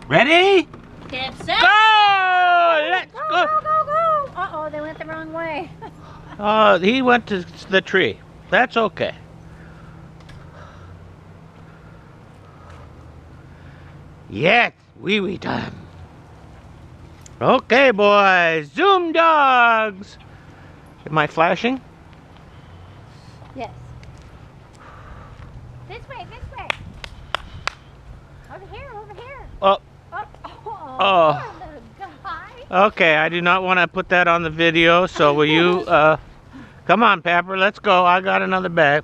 Ready? Get set. Go! Let's go! Go, go, go! Uh-oh, they went the wrong way. Oh, he went to the tree. That's okay. Yes, wee time. Okay, boys. Zoom dogs. Am I flashing? Yes. This way, this way. Over here, over here. Oh. Oh. Poor little guy. Okay, I do not want to put that on the video, so will you, come on, Pepper, let's go. I got another bag.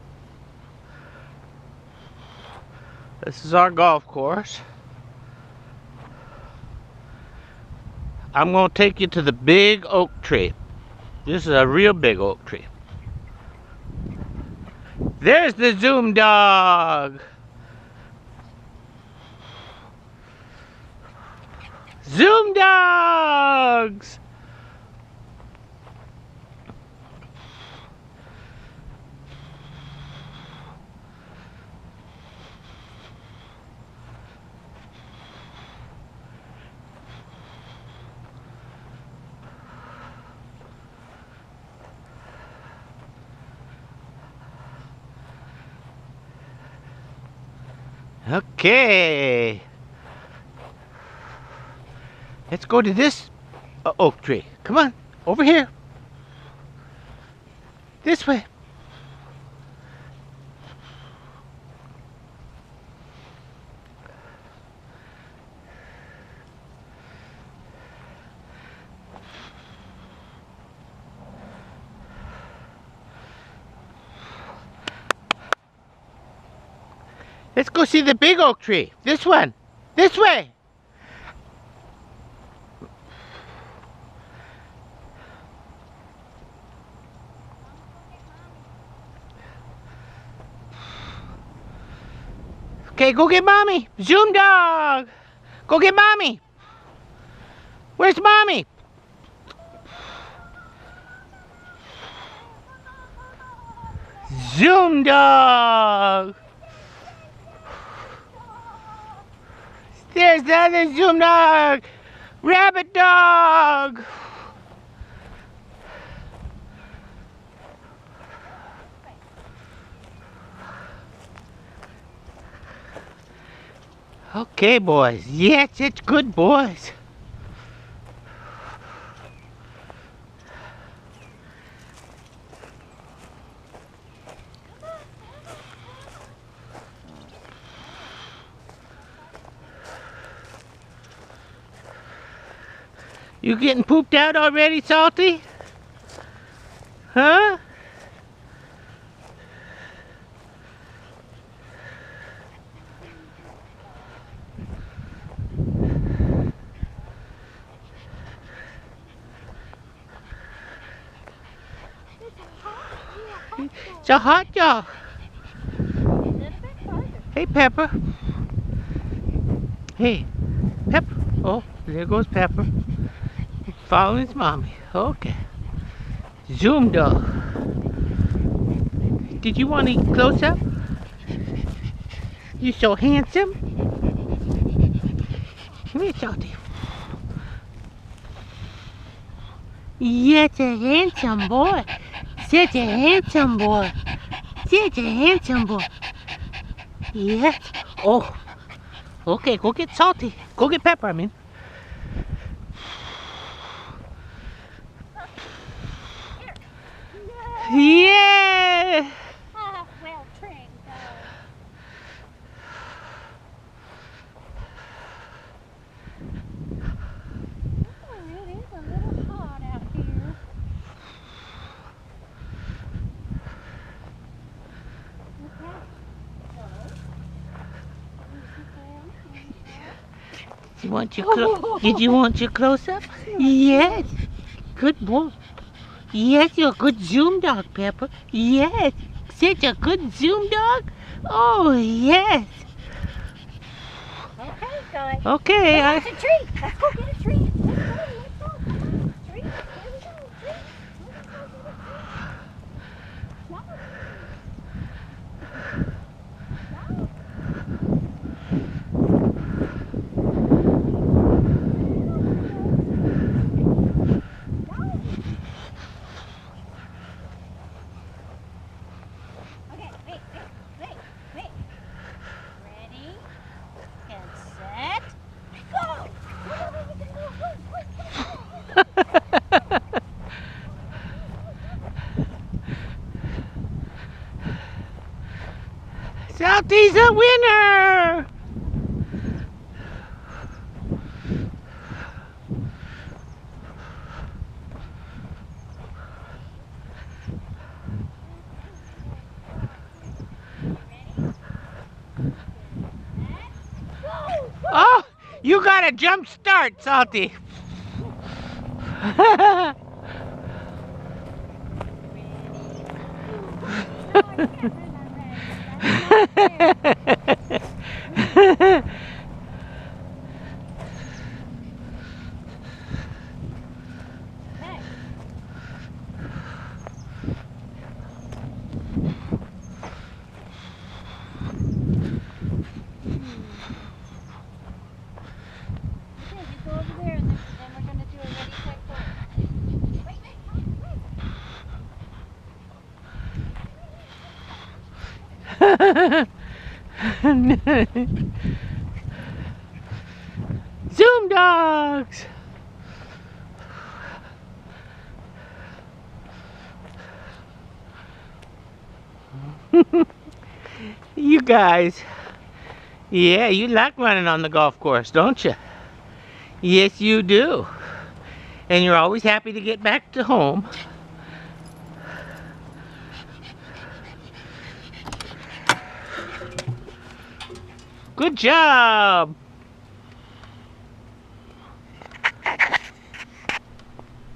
This is our golf course. I'm going to take you to the big oak tree. This is a real big oak tree. There's the Zoom dog. Zoom dogs! Okay. Let's go to this oak tree. Come on, over here. This way. Let's go see the big oak tree. This one. This way. Okay, go get mommy. Zoom dog. Go get mommy. Where's mommy? Zoom dog. There's the other Zoom dog. Rabbit dog. Okay, boys. Yes, it's good, boys. You getting pooped out already, Salty? Huh? It's a hot dog. Hey, Pepper. Hey, Pepper. Oh, there goes Pepper. Following his mommy. Okay. Zoom dog. Did you want to eat close up? You so handsome. Come here, Salty. You're a handsome boy. Such a handsome boy. Such a handsome boy. Yes. Oh. Okay, go get Salty. Go get Pepper, I mean. Yeah. Well trained. Oh, it is a little hot out here. Did you want your close up? Yes. Good boy. Yes, you're a good Zoom dog, Pepper. Yes. Such a good Zoom dog. Oh, yes. Okay, guys. Okay. Let's get a treat. Let's go get a treat. Let's go. Treat. Here we go. Treat. Let's go get a treat. No. No. Salty's a winner! Oh, you got a jump start, Salty. Zoom dogs! You guys, yeah, you like running on the golf course, don't you? Yes, you do. And you're always happy to get back to home. Good job!